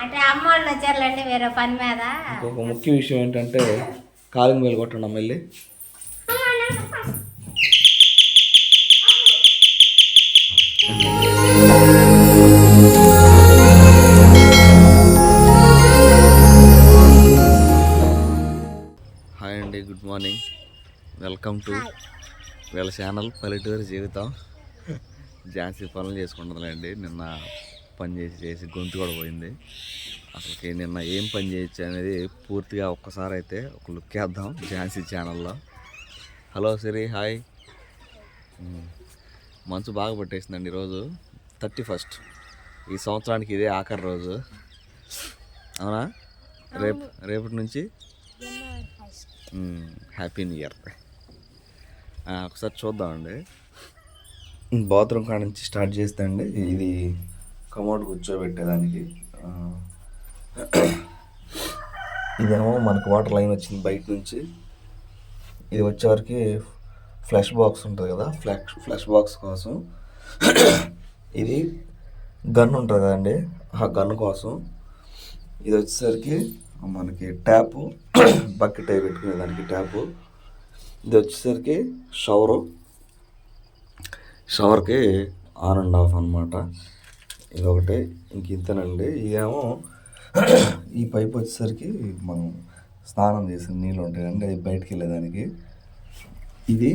అంటే అమ్మ వాళ్ళు వచ్చారులేండి వేరే పని మీద. ఇంకొక ముఖ్య విషయం ఏంటంటే కాలింగ్ మేలు కొట్టండి మళ్ళీ. హాయ్ అండి, గుడ్ మార్నింగ్, వెల్కమ్ టు వీళ్ళ ఛానల్ పల్లెటూరు జీవితం. ఝాన్సీ పనులు చేసుకుంటుందండి. నిన్న పని చేసి గొంతు కూడా పోయింది. అసలుకి నిన్న ఏం పని చేయొచ్చు అనేది పూర్తిగా ఒక్కసారి అయితే ఒక లుక్ వేద్దాం ఝాన్సీ ఛానల్లో. హలో సిరి, హాయ్. మంచు బాగా పట్టేసిందండి ఈరోజు 31st. ఈ సంవత్సరానికి ఇదే ఆఖరి రోజు, అవునా? రేపటి నుంచి హ్యాపీ న్యూ ఇయర్. ఒకసారి చూద్దామండి. బాత్రూమ్ కాడ నుంచి స్టార్ట్ చేస్తే అండి, ఇది కమోడ్ కూర్చోబెట్టేదానికి. ఇదేమో మనకు వాటర్ లైన్ వచ్చింది బయట నుంచి. ఇది వచ్చేవరకు ఫ్లష్ బాక్స్ ఉంటుంది కదా, ఫ్లష్ బాక్స్ కోసం. ఇది గన్ ఉంటుంది కదండి, ఆ గన్ కోసం. ఇది వచ్చేసరికి మనకి ట్యాపు, బకెట్ అయి పెట్టుకునేదానికి ట్యాపు. ఇది వచ్చేసరికి షవర్కి ఆన్ అండ్ ఆఫ్ అనమాట. ఇదొకటి, ఇంక ఇంతేనండి. ఇదేమో ఈ పైప్ వచ్చేసరికి మనం స్నానం చేసిన నీళ్ళు ఉంటాయండి, అది బయటికి వెళ్ళేదానికి. ఇది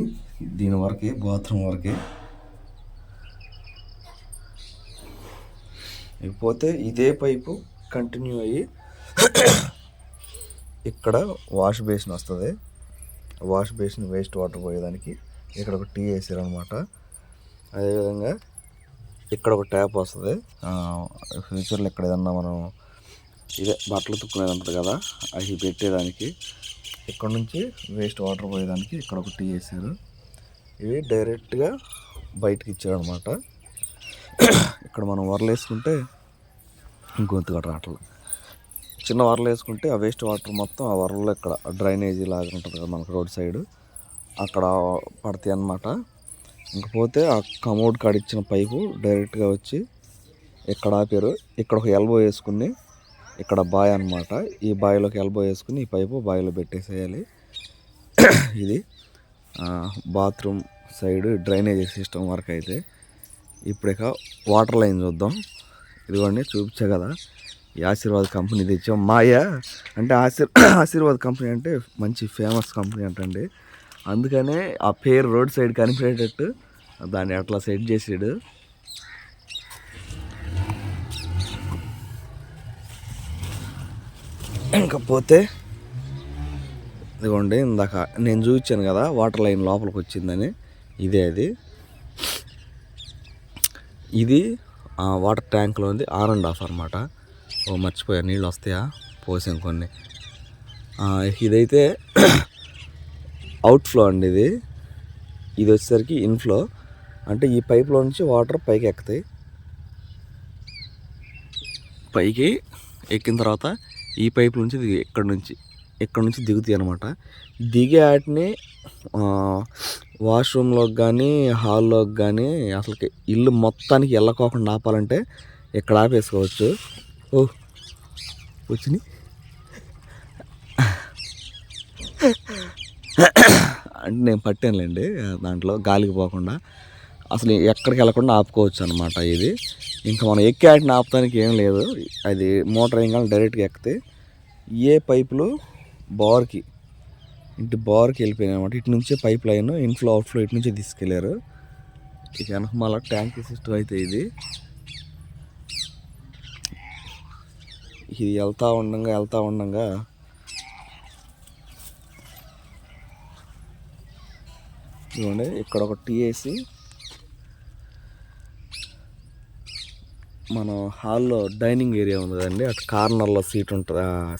దీని వరకు బాత్రూమ్ వరకు. ఇకపోతే ఇదే పైపు కంటిన్యూ అయ్యి ఇక్కడ వాష్ బేసిన్ వస్తుంది. వాష్ బేసిన్ వేస్ట్ వాటర్ పోయేదానికి ఇక్కడ ఒక టీ వేసారనమాట. అదేవిధంగా ఇక్కడ ఒక ట్యాప్ వస్తుంది. ఫ్యూచర్లో ఇక్కడ ఏదన్నా మనం ఇదే బట్టలు తుక్కునేది ఉంటుంది కదా, అవి పెట్టేదానికి. ఇక్కడ నుంచి వేస్ట్ వాటర్ పోయేదానికి ఇక్కడ ఒక టీ వేసారు. ఇవి డైరెక్ట్గా బయటకి ఇచ్చారనమాట. ఇక్కడ మనం వరలు వేసుకుంటే గొంతు కూడా రావట్లేదు. చిన్న వరలు వేసుకుంటే ఆ వేస్ట్ వాటర్ మొత్తం ఆ వరల్లో ఇక్కడ డ్రైనేజీ లాగా ఉంటుంది కదా మనకు రోడ్ సైడ్, అక్కడ పడతాయి అన్నమాట. ఇంకపోతే ఆ కమోడ్ కాడ ఇచ్చిన పైపు డైరెక్ట్గా వచ్చి ఇక్కడ ఆపారు. ఇక్కడ ఒక ఎల్బో వేసుకుని ఇక్కడ బాయ్ అనమాట. ఈ బాయిలోకి ఎల్బో వేసుకుని ఈ పైపు బాయిలో పెట్టేసేయాలి. ఇది బాత్రూమ్ సైడ్ డ్రైనేజీ సిస్టమ్ వరకు అయితే. ఇప్పుడు ఇక వాటర్ లైన్ చూద్దాం. ఇదిగోండి, చూపించా కదా, ఈ ఆశీర్వాద్ కంపెనీ తెచ్చాం. మాయా అంటే ఆశీర్వాద్ కంపెనీ అంటే మంచి ఫేమస్ కంపెనీ అంటండి. అందుకనే ఆ పేరు రోడ్ సైడ్ కనిపించేటట్టు దాన్ని అట్లా సెట్ చేసాడు. ఇంకపోతే ఇదిగోండి, ఇందాక నేను చూపించాను కదా వాటర్ లైన్ లోపలికి వచ్చిందని, ఇదే అది. ఇది వాటర్ ట్యాంక్లో ఉంది, ఆన్ అండ్ ఆఫ్ అనమాట. మర్చిపోయా, నీళ్ళు వస్తాయా, పోసాం కొన్ని. ఇదైతే అవుట్ఫ్లో అండి. ఇది వచ్చేసరికి ఇన్ఫ్లో, అంటే ఈ పైప్లో నుంచి వాటర్ పైకి ఎక్కుతాయి. పైకి ఎక్కిన తర్వాత ఈ పైప్ నుంచి ఇక్కడ నుంచి దిగుతాయి అనమాట. దిగే వాటిని వాష్రూమ్లోకి కానీ హాల్లోకి కానీ అసలుకి ఇల్లు మొత్తానికి వెళ్ళకోకుండా ఆపాలంటే ఇక్కడ ఆపేసుకోవచ్చు. వచ్చింది అంటే నేను పట్టానులేండి, దాంట్లో గాలికి పోకుండా అసలు ఎక్కడికి వెళ్ళకుండా ఆపుకోవచ్చు అనమాట. ఇది ఇంకా మనం ఎక్కి వాటిని ఆపడానికి ఏం లేదు. అది మోటార్ ఏం కానీ డైరెక్ట్గా ఎక్కితే ఏ పైపులు ఇంటి బార్కి వెళ్ళిపోయినాయి అనమాట. ఇటు నుంచే పైప్ లైన్ ఇన్ఫ్లో అవుట్ఫ్లో ఇటు నుంచే తీసుకెళ్ళారు. ఇక వెనక మళ్ళీ ట్యాంక్ సిస్టమ్ అయితే ఇది వెళ్తూ ఉండంగా ఇవ్వండి, ఇక్కడ ఒక టీ వేసి మన హాల్లో డైనింగ్ ఏరియా ఉంది కదండి, అటు కార్నర్లో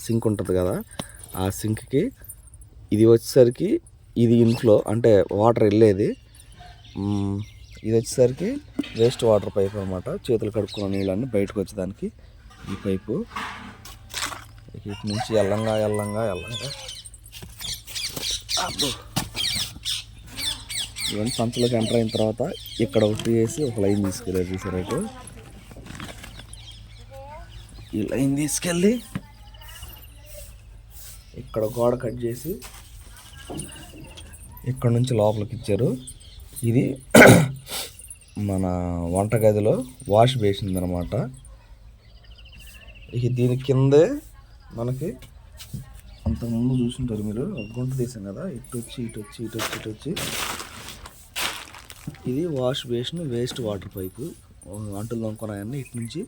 సింక్ ఉంటుంది కదా, ఆ సింక్కి ఇది వచ్చేసరికి ఇది ఇన్ఫ్లో అంటే వాటర్ వెళ్ళేది. ఇది వచ్చేసరికి వేస్ట్ వాటర్ పైప్ అనమాట. చేతులు కడుక్కున్న నీళ్ళన్నీ బయటకు వచ్చేదానికి ఈ పైపు. ఇటు నుంచి ఎల్లంగా ఇవన్నీ సంచులోకి ఎంటర్ అయిన తర్వాత ఇక్కడ ఒకటి వేసి ఒక లైన్ తీసుకెళ్ళారు చూసారైతే. ఈ లైన్ తీసుకెళ్ళి ఇక్కడ గోడ కట్ చేసి ఇక్కడ నుంచి లోపలికి ఇచ్చారు. ఇది మన వంటగదిలో వాష్ బేసిన్ అనమాట. ఇక దీని కిందే మనకి అంతకుముందు చూసుంటారు మీరు, గుంట తీసాం కదా, ఇటు వచ్చి ఇది wash basin waste water pipe. అంటులు దొంగకున్నాయన్నీ ఇటు నుంచి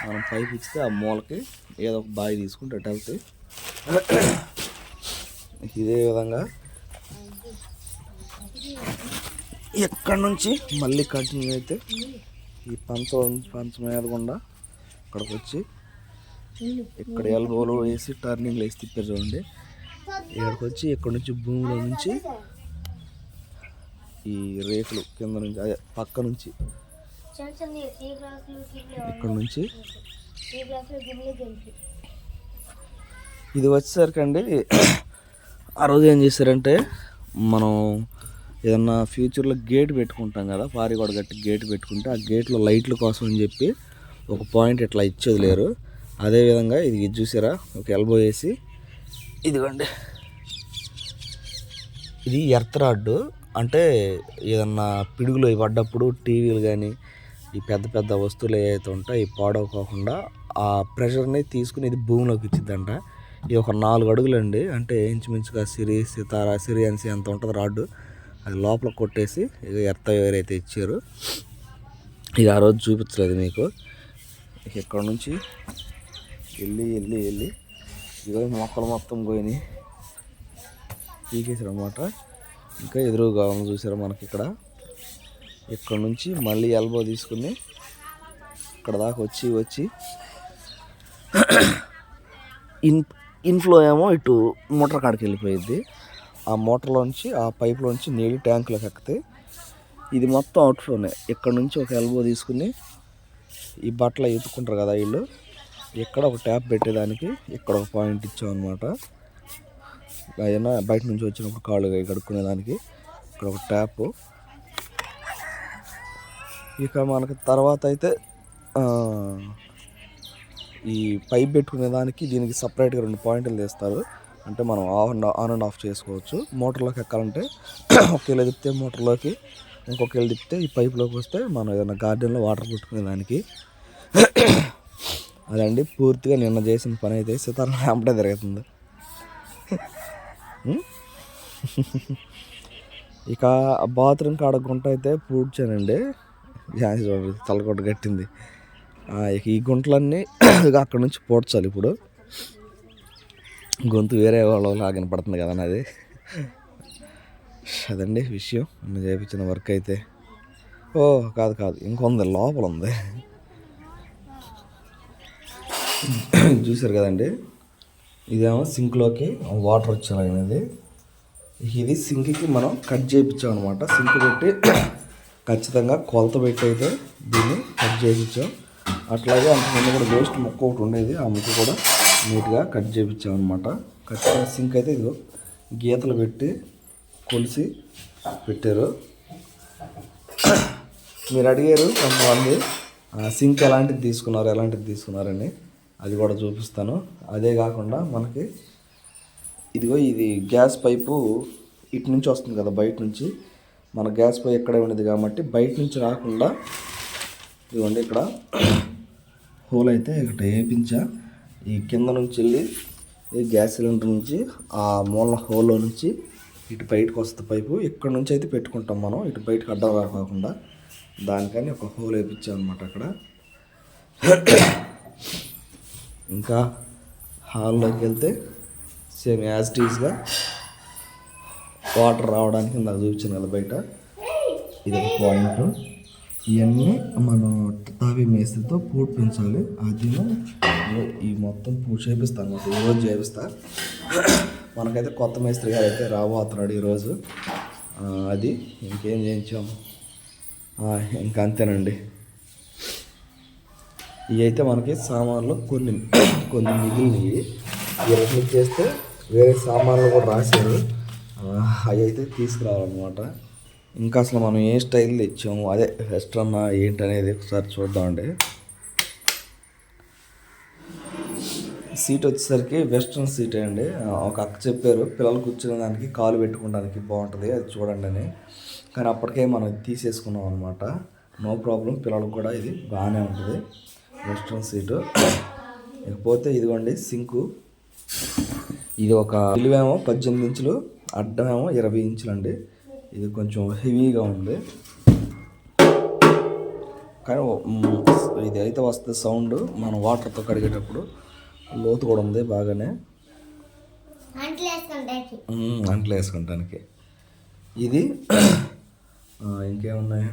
మనం పైప్ ఇస్తే ఆ మూలకి ఏదో ఒక బావి తీసుకుంటే అటు వెళ్తాయి. ఇదే విధంగా ఎక్కడి నుంచి మళ్ళీ కంటిన్యూ అయితే ఈ పంచ మీద గుండా ఇక్కడికి వచ్చి ఇక్కడ ఎల్బోలు వేసి టర్నింగ్లు వేసి తిప్పారు చూడండి. ఇక్కడికి వచ్చి ఇక్కడ నుంచి భూమిలో నుంచి ఈ రేకులు కింద నుంచి అదే పక్క నుంచి ఇక్కడ నుంచి ఇది వచ్చేసరికి అండి ఆ రోజు ఏం చేశారంటే, మనం ఏదన్నా ఫ్యూచర్లో గేట్ పెట్టుకుంటాం కదా, పారిగోడ గట్టి గేట్ పెట్టుకుంటే ఆ గేట్లో లైట్ల కోసం అని చెప్పి ఒక పాయింట్ ఇట్లా ఇచ్చేది లేరు. అదేవిధంగా ఇది చూసారా, ఒక ఎల్బో వేసి ఇదిగోండి, ఇది ఎర్త్ రాడ్. అంటే ఏదన్నా పిడుగులు పడ్డప్పుడు టీవీలు కానీ ఈ పెద్ద పెద్ద వస్తువులు ఏవైతే ఉంటాయో ఈ పాడవకోకుండా ఆ ప్రెషర్ని తీసుకుని ఇది భూమిలోకి ఇచ్చిద్దంట. ఇది ఒక 4 అడుగులండి, అంటే ఇంచుమించుగా సిరియన్సీ అంత ఉంటుంది రాడ్డు. అది లోపల కొట్టేసి ఇక ఎర్త్ వైర్ అయితే ఇచ్చారు. ఇది ఆ రోజు చూపించలేదు మీకు. ఇక్కడ నుంచి వెళ్ళి ఇదిగో మొక్కలు మొత్తం పోయినాయి, పీకేసారు అనమాట. ఇంకా ఎదురుగా చూసారా మనకి ఇక్కడ నుంచి మళ్ళీ ఎల్బో తీసుకుని ఇక్కడ దాకా వచ్చి ఇన్ఫ్లో ఏమో ఇటు మోటార్ కాడికి వెళ్ళిపోయింది. ఆ మోటార్లోంచి ఆ పైప్లోంచి నీళ్ళు ట్యాంకులోకి ఎక్కితే ఇది మొత్తం అవుట్ఫ్లోనే. ఇక్కడ నుంచి ఒక ఎల్బో తీసుకుని ఈ బట్టలు ఎత్తుకుంటారు కదా వీళ్ళు, ఇక్కడ ఒక ట్యాప్ పెట్టేదానికి ఇక్కడ ఒక పాయింట్ ఇచ్చామన్నమాట. అయినా బయట నుంచి వచ్చినప్పుడు కాళ్ళు కడుక్కునేదానికి ఇక్కడ ఒక ట్యాప్. ఇక మనకి తర్వాత అయితే ఈ పైప్ పెట్టుకునే దానికి దీనికి సపరేట్గా 2 పాయింట్లు తీస్తారు. అంటే మనం ఆన్ అండ్ ఆఫ్ చేసుకోవచ్చు. మోటార్లోకి ఎక్కాలంటే ఒకేలా తిప్పితే మోటార్లోకి, ఇంకొకేళ్ళు తిప్పితే ఈ పైప్లోకి వస్తే మనం ఏదైనా గార్డెన్లో వాటర్ పెట్టుకునే దానికి. అదండి పూర్తిగా నిన్న చేసిన పని అయితే సీతారాం వెంబడే తిరుగుతుంది. ఇక బాత్రూమ్ కాడ గుంట అయితే పూడ్చానండి, తలకొట్టు కట్టింది. ఇక ఈ గుంటలన్నీ అక్కడ నుంచి పూడ్చాలి. ఇప్పుడు గొంతు వేరే వాళ్ళ లాగిన పడుతుంది కదా అది. అదండి విషయం. నిన్న చేయించిన వర్క్ అయితే. కాదు ఇంకొంది లోపల ఉంది. చూసారు కదండి, ఇదేమో సింక్లోకి వాటర్ వచ్చేలాగినది. ఇది సింక్కి మనం కట్ చేయించాం అనమాట. సింక్ పెట్టి ఖచ్చితంగా కొలత పెట్టి అయితే దీన్ని కట్ చేయించాం. అట్లాగే అంతకుముందు కూడా వేస్ట్ ముక్క ఒకటి ఉండేది, ఆ ముక్క కూడా నీట్గా కట్ చేయించాం అనమాట. ఖచ్చితంగా సింక్ అయితే ఇదిగో గీతలు పెట్టి కొలిసి పెట్టారు. మీరు అడిగారు కొంతమంది సింక్ ఎలాంటిది తీసుకున్నారని, అది కూడా చూపిస్తాను. అదే కాకుండా మనకి ఇదిగో ఇది గ్యాస్ పైపు ఇటు నుంచి వస్తుంది కదా, బయట నుంచి. మన గ్యాస్ పైప్ ఎక్కడే ఉండేది కాబట్టి బయట నుంచి రాకుండా ఇదిగోండి ఇక్కడ హోల్ అయితే ఇక్కడ వేయించా. ఈ కింద నుంచి వెళ్ళి ఈ గ్యాస్ సిలిండర్ నుంచి ఆ మూల హోల్లో నుంచి ఇటు బయటకు వస్తుంది పైపు. ఇక్కడ నుంచి అయితే పెట్టుకుంటాం మనం, ఇటు బయటకు అడ్డం రాకుండా. దానికని ఒక హోల్ వేయించాం అనమాట అక్కడ. ఇంకా హాల్లోకి వెళ్తే సేమ్ యాజ్ ఇట్ ఈస్గా వాటర్ రావడానికి నాకు చూపించాను కదా బయట, ఇది ఒక పాయింట్. ఇవన్నీ మనం తావి మేస్త్రితో పూడ్ పెంచాలి. అది ఈ మొత్తం పూడ్ చేపిస్తాను అనమాట, ఈరోజు చేపిస్తా. మనకైతే కొత్త మేస్త్రి గారు అయితే రాబోతున్నాడు ఈరోజు. అది ఇంకేం చేయించాము, ఇంకా అంతేనండి. ఇవి అయితే మనకి సామాన్లు కొన్ని మిగిలినవి. ఇవన్నీ చేస్తే వేరే సామాన్లు కూడా రాశారు, అవి అయితే తీసుకురావాలన్నమాట. ఇంకా అసలు మనం ఏ స్టైల్లో ఇచ్చాము, అదే వెస్ట్రన్ ఏంటనేది ఒకసారి చూద్దామండి. సీట్ వచ్చేసరికి వెస్ట్రన్ సీట్ అండి. ఒక అక్క చెప్పారు పిల్లలు కూర్చునే దానికి కాలు పెట్టుకోవడానికి బాగుంటుంది అది చూడండి అని. కానీ అప్పటికే మనం తీసేసుకున్నాం అనమాట. నో ప్రాబ్లం, పిల్లలకు కూడా ఇది బాగానే ఉంటుంది వెస్ట్రన్ సీటు. ఇకపోతే ఇదిగోండి సింకు. ఇది ఒక నిలువేమో 18 ఇంచులు, అడ్డమేమో 20 ఇంచులు అండి. ఇది కొంచెం హెవీగా ఉంది కానీ ఇది అయితే వస్తుంది సౌండ్ మనం వాటర్తో కడిగేటప్పుడు. లోతు కూడా ఉంది బాగానే, అంట్లు వేసుకుంటానికి. ఇది ఇంకేమున్నాయి,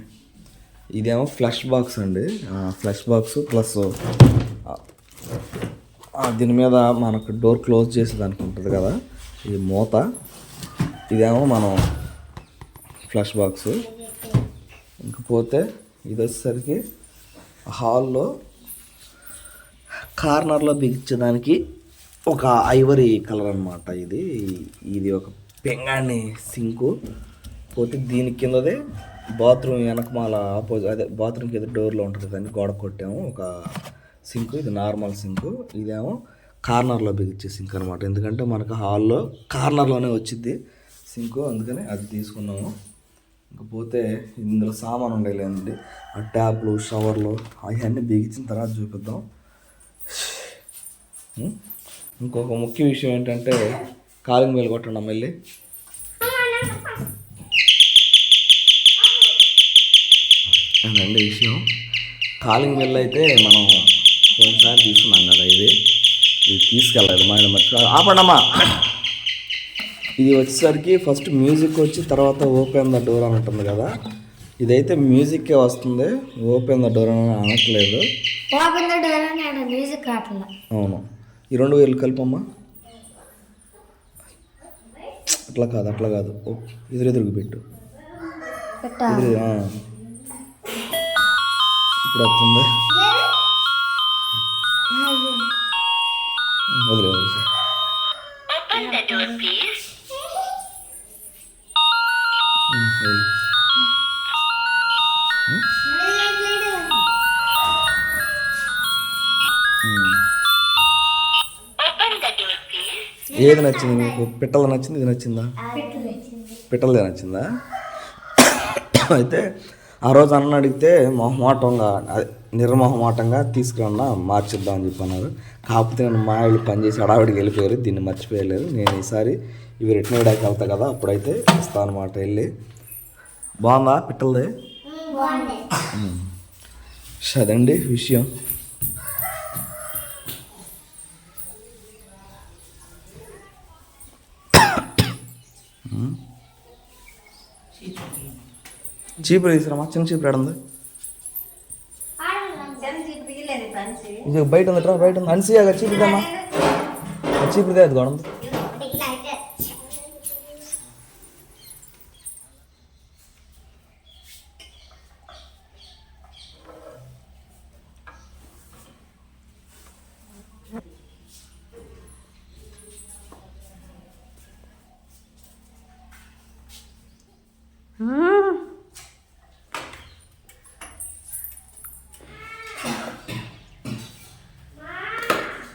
ఇదేమో ఫ్లష్ బాక్స్ అండి. ఫ్లష్ బాక్స్ ప్లస్ దీని మీద మనకు డోర్ క్లోజ్ చేసేదానికి ఉంటుంది కదా ఇది మూత. ఇదేమో మనం ఫ్లష్ బాక్స్. ఇంకపోతే ఇది వచ్చేసరికి హాల్లో కార్నర్లో బిగించడానికి ఒక ఐవరీ కలర్ అనమాట. ఇది ఒక పెంగాణి సింకు. పోతే దీని కిందదే బాత్రూమ్ వెనకమాల అదే బాత్రూమ్ కింద డోర్లో ఉంటుంది దాన్ని గోడ కొట్టాము ఒక సింకు. ఇది నార్మల్ సింకు. ఇదేమో కార్నర్లో బిగించే సింక్ అనమాట. ఎందుకంటే మనకు హాల్లో కార్నర్లోనే వచ్చింది సింకు, అందుకని అది తీసుకున్నాము. ఇంకపోతే ఇందులో సామాను ఉండేలేదండి, ఆ ట్యాప్లు షవర్లు అవన్నీ బిగించిన తర్వాత చూపిద్దాం. ఇంకొక ముఖ్య విషయం ఏంటంటే కాలింగ్ బెల్ కొట్టండి మళ్ళీ. అదండి విషయం. కాలింగ్ బెల్ అయితే మనం పోయినసారి తీసుకున్నాం కదా, ఇది తీసుకెళ్ళాలి మా మర్చిపో ఆపండమ్మా. ఇది వచ్చేసరికి ఫస్ట్ మ్యూజిక్ వచ్చి తర్వాత ఓపెన్ ద డోర్ అని ఉంటుంది కదా, ఇదైతే మ్యూజిక్కే వస్తుంది, ఓపెన్ ద డోర్ అని అనట్లేదు. అవును, ఈ 2 వేలు కలిపమ్మా. అట్లా కాదు ఎదురుకు పెట్టు. ఇప్పుడు వస్తుంది. వదిలేదు ఏది నచ్చింది మీకు? పిట్టలు నచ్చింది, ఇది నచ్చిందా? పిట్టలదే నచ్చిందా? అయితే ఆ రోజు అన్న అడిగితే మొహమాటంగా నిర్మోహమాటంగా తీసుకురన్నా మార్చిద్దామని చెప్పన్నారు. కాకపోతే నేను మా వాళ్ళు పనిచేసి హడావిడికి వెళ్ళిపోయారు, దీన్ని మర్చిపోయలేదు. నేను ఈసారి ఇవి రిటర్న్ వేయడానికి వెళ్తా కదా, అప్పుడైతే ఇస్తాను అనమాట వెళ్ళి. బాగుందా పిట్టలది? అదండి విషయం. చీపురు తీసుకురామా, చిన్న చీపురు ఏడుంది? ఇది బయట ఉంది, బయట ఉంది. అన్సియాగా చీపురుదమ్మా, చీపురుదే అది కూడా ఉంది.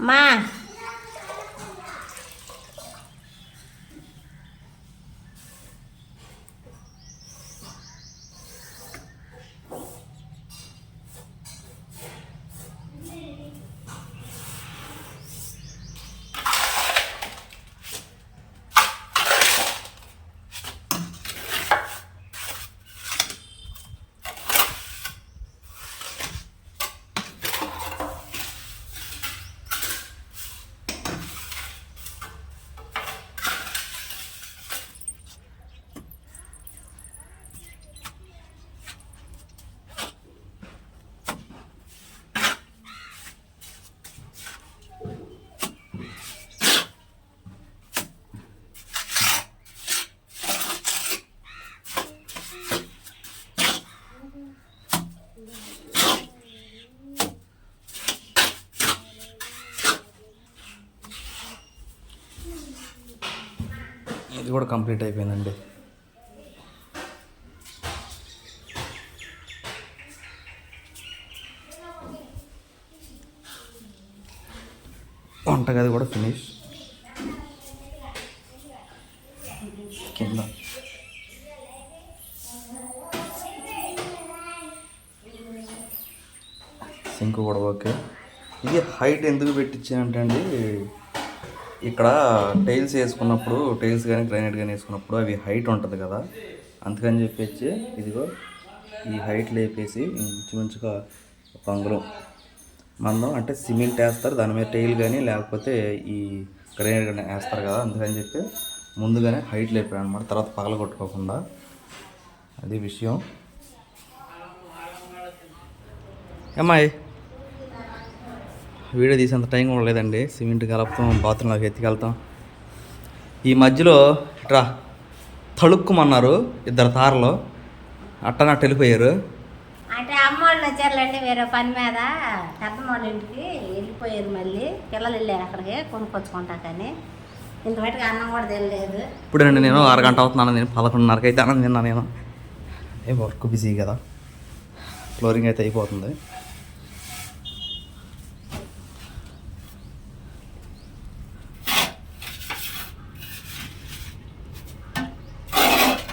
మా ఇది కూడా కంప్లీట్ అయిపోయిందండి. వంట వంటగది కూడా ఫినిష్. కింద సింక్ కూడా ఓకే. ఇది హైట్ ఎందుకు పెట్టించానంటే అండి, ఇక్కడ టైల్స్ వేసుకున్నప్పుడు, టైల్స్ కానీ గ్రానైట్ కానీ వేసుకున్నప్పుడు అవి హైట్ ఉంటుంది కదా, అందుకని చెప్పేసి ఇదిగో ఈ హైట్ లేపేసి ఇంచుమించుగా ఒక అంగుళం మందం, అంటే సిమెంట్ వేస్తారు దాని మీద టైల్ కానీ లేకపోతే ఈ గ్రానైట్ కానీ వేస్తారు కదా, అందుకని చెప్పి ముందుగానే హైట్ లేపాను అనమాట, తర్వాత పగల కొట్టుకోకుండా. అది విషయం. అమ్మాయి వీడియో తీసేంత టైం కూడా లేదండి. సిమెంట్ కలుపుతాం, బాత్రూంలోకి ఎత్తుకెళ్తాం. ఈ మధ్యలో ఇట్రా తళుక్కుమన్నారు 2 తారలు, అట్టన వెళ్ళిపోయారు. అంటే అమ్మ వాళ్ళు వచ్చారులేండి వేరే పని మీద, పెద్దమ్మ వాళ్ళ ఇంటికి వెళ్ళిపోయారు. మళ్ళీ పిల్లలు వెళ్ళారు అక్కడికి కొనుక్కొచ్చుకుంటా, కానీ ఇంతవరకు అన్నం కూడా తెలియలేదు. ఇప్పుడండి నేను 1 గంట అవుతున్నాను, నేను 11:30కి అయితే అన్నం తిన్నా. నేను వర్క్ బిజీ కదా, ఫ్లోరింగ్ అయితే అయిపోతుంది.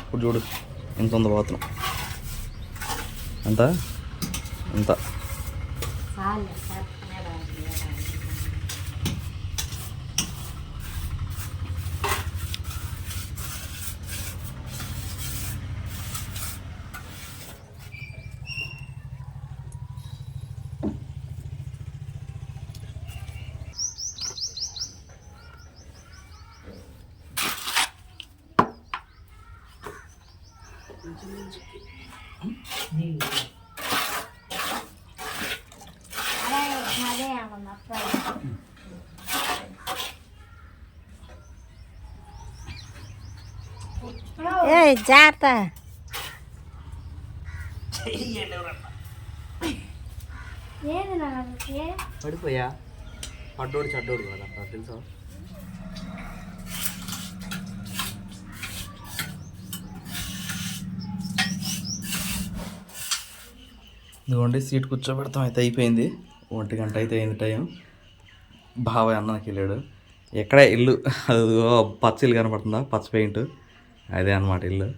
ఇప్పుడు చూడు ఎంత ఉందో బాత్రూమ్, అంతా అంతా ఏ జాగ్రత్త. పడిపోయా, పడ్డోడు చెడ్డోడు కదా తెలుసా. ఇదిగోండి సీట్ కూర్చోబెడతాం అయితే అయిపోయింది. 1 గంట అయితే అయింది టైం. బాబాయ్ అన్నానికి వెళ్ళాడు. ఎక్కడ ఇల్లు, అదిగో పచ్చ ఇల్లు కనపడుతుందా, పచ్చ పెయింట్, అదే అన్నమాట ఇల్లు.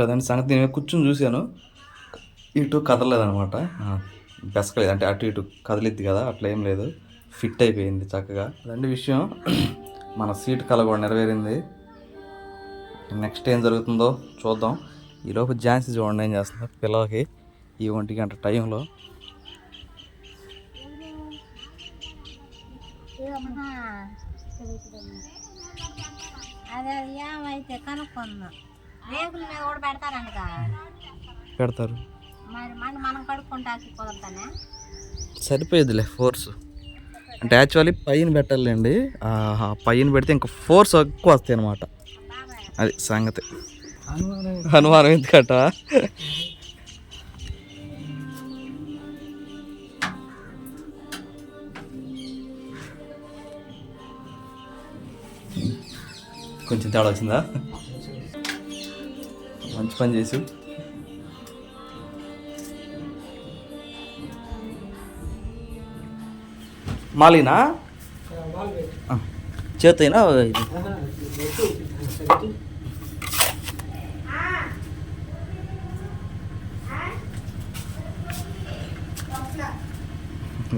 అదండి సంగతి. నేను కూర్చొని చూశాను, ఇటు కదలలేదనమాట, బెసకలేదు, అంటే అటు ఇటు కదిలిద్ది కదా, అట్లా ఏం లేదు, ఫిట్ అయిపోయింది చక్కగా. అదండి విషయం. మన సీట్ కల కూడా నెరవేరింది. నెక్స్ట్ ఏం జరుగుతుందో చూద్దాం. ఈలోపు ఝాన్సీ చూడండి ఏం చేస్తుందో పిల్లలకి ఈ 1 గంట టైంలో. అదే ఏమైతే కనుక్కుందాం. రేకుల మీద కూడా పెడతారంట, పెడతారు. మరి మనం కడుక్కుంటాకి కుదరతానే, సరిపోయేదిలే ఫోర్స్. అంటే యాక్చువల్లీ పైన పెట్టాలండి, పైన పెడితే ఇంకా ఫోర్స్ ఎక్కువ వస్తాయి అనమాట, అది సంగతి. అనుమానం ఎందుకట. కొంచెం తేడా వచ్చిందా? మంచి పని చేసి. మాలినా చేతైనా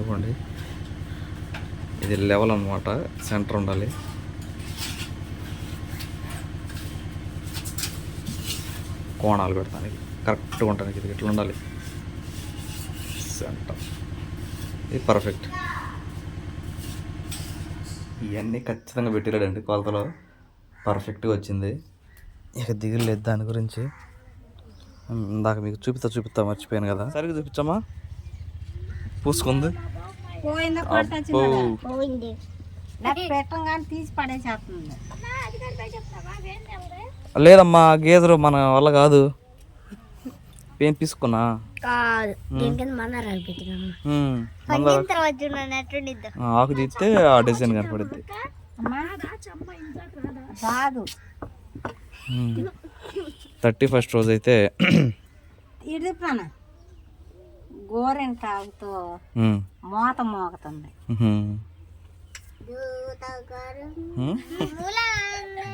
ఇవ్వండి. ఇది లెవెల్ అన్నమాట, సెంటర్ ఉండాలి. కోణాలు పెడతానికి కరెక్ట్గా ఉండడానికి ఇది ఇట్లా ఉండాలి, సెంటర్. ఇది పర్ఫెక్ట్. ఇవన్నీ ఖచ్చితంగా పెట్టిరాడండి కొలతలో, పర్ఫెక్ట్గా వచ్చింది. ఇక దిగులేదు దాని గురించి. ఇందాక మీకు చూపిస్తా మర్చిపోయాను కదా, సరిగ్గా చూపించమ్మా. పూసుకుంది, తీసి పడేసేస్తుంది. లేదమ్మా గేదెలు మన వల్ల కాదు. ఏం తీసుకున్నా ఆకు తీస్తే ఆ డిజైన్ కనపడుద్ది. 31st రోజు అయితే గోరింటాకుతో మోత మోగుతుంది.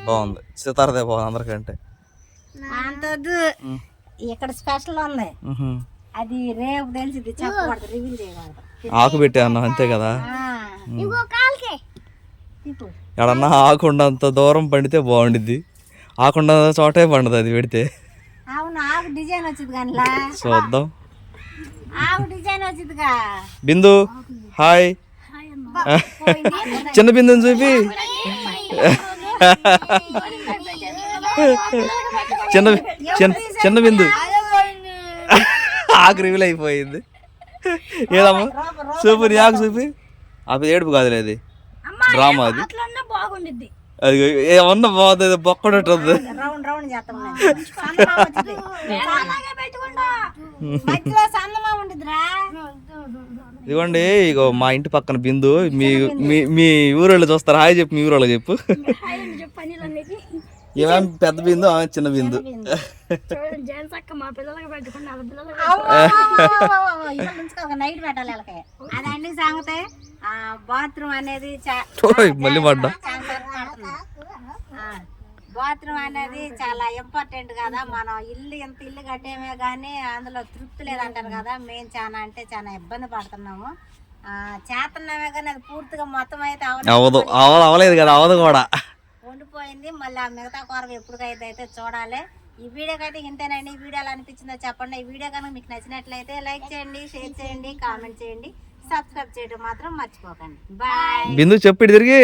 బాగుంది, సితారదే బాగుంది అందరికంటే. అంతద్దు ఇక్కడ స్పెషల్ ఉంది, అది రేపు తెలిసింది, చెప్పకూడదు, రివీల్ చేయకూడదు. ఆకు పెట్టే అన్నం అంతే కదా. ఎడన్నా ఆకుండంత దూరం పండితే బాగుండిద్ది, ఆకుండా చోటే పండుతుంది అది పెడితే. అవును, ఆకు డిజైన్ వచ్చింది కానీ చూద్దాం. ఆకు డిజైన్ వచ్చిందిగా. బిందు హాయ్. చిన్న బిందుని చూపి. చిన్న చిన్న చిన్న బిందు ఆకు రివీల్ అయిపోయింది. ఏదమ్మా చూపు, నీ ఆకు చూపి. అది ఏడుపు కాదులే, అది డ్రామా. అది అది ఏమన్నా బాగుంది, బొక్కడుంటుంది. రౌండ్ రౌండ్ చేస్తాం, ఇదిగోండి, ఇగో మా ఇంటి పక్కన బిందు. మీ మీ మీ ఊరోళ్ళు చూస్తారు, హాయ్ చెప్పు, మీ ఊరోళ్ళు చెప్పు. ఏమేం పెద్ద బిందు, ఆమె చిన్న బిందు. నైట్ పెట్టాలి వాళ్ళకి. అదండి సంగతే. బాత్రూమ్ అనేది మళ్ళీ పడ్డా. బాత్రూమ్ అనేది చాలా ఇంపార్టెంట్ కదా. మనం ఇంత ఇల్లు కట్టేమే కానీ అందులో తృప్తి లేదంటారు కదా. మేము చాలా అంటే చాలా ఇబ్బంది పడుతున్నాము. చేస్తున్నామే కానీ అది పూర్తిగా మొత్తం అయితే అవలేదు కదా, అవదు కూడా, ఉండిపోయింది. మళ్ళీ ఆ మిగతా కూర ఎప్పటికైతే చూడాలి. ఈ వీడియోకి అయితే ఇంతేనండి. ఈ వీడియో ఎలా అనిపించిందో చెప్పండి. ఈ వీడియో కనుక మీకు నచ్చినట్లయితే లైక్ చేయండి, షేర్ చేయండి, కామెంట్ చేయండి, సబ్స్క్రైబ్ చేయడం మాత్రం మర్చిపోకండి. బాయ్. బిందు చెప్పి తిరిగి